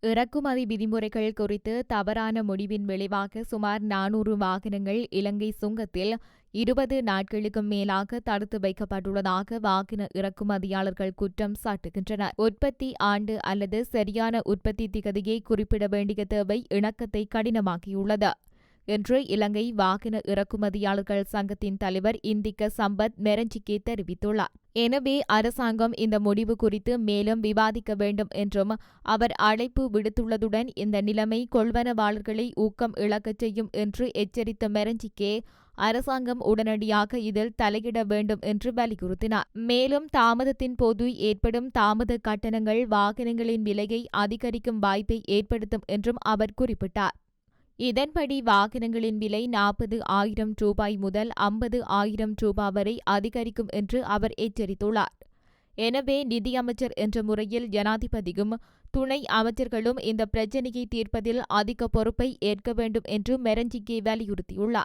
இறக்குமதி விதிமுறைகள் குறித்து தவறான முடிவின் விளைவாக சுமார் 400 வாகனங்கள் இலங்கை சுங்கத்தில் 20 நாட்களுக்கும் மேலாக தடுத்து வைக்கப்பட்டுள்ளதாக வாகன இறக்குமதியாளர்கள் குற்றம் சாட்டுகின்றனர். உற்பத்தி ஆண்டு அல்லது சரியான உற்பத்தி திகதியை குறிப்பிட வேண்டிய தேவை இணக்கத்தை கடினமாக்கியுள்ளது என்று இலங்கை வாகன இறக்குமதியாளர்கள் சங்கத்தின் தலைவர் இந்திக்க சம்பத் மெரஞ்சிக்கே தெரிவித்துள்ளார். எனவே அரசாங்கம் இந்த முடிவு குறித்து மேலும் விவாதிக்க வேண்டும் என்றும் அவர் அழைப்பு விடுத்துள்ளதுடன் இந்த நிலைமை கொள்வனவாளர்களை ஊக்கம் இழக்கச் செய்யும் என்று எச்சரித்த மெரஞ்சிக்கே அரசாங்கம் உடனடியாக இதில் தலையிட வேண்டும் என்று வலியுறுத்தினார். மேலும் தாமதத்தின் போது ஏற்படும் தாமத கட்டணங்கள் வாகனங்களின் விலையை அதிகரிக்கும் வாய்ப்பை ஏற்படுத்தும் என்றும் அவர் குறிப்பிட்டார். இதன்படி வாகனங்களின் விலை 40,000 ரூபாய் முதல் 50,000 ரூபாய் வரை அதிகரிக்கும் என்று அவர் எச்சரித்துள்ளார். எனவே நிதியமைச்சர் என்ற முறையில் ஜனாதிபதியும் துணை அமைச்சர்களும் இந்த பிரச்சினையை தீர்ப்பதில் அதிக பொறுப்பை ஏற்க வேண்டும் என்று மெரஞ்சிக்கே வலியுறுத்தியுள்ளார்.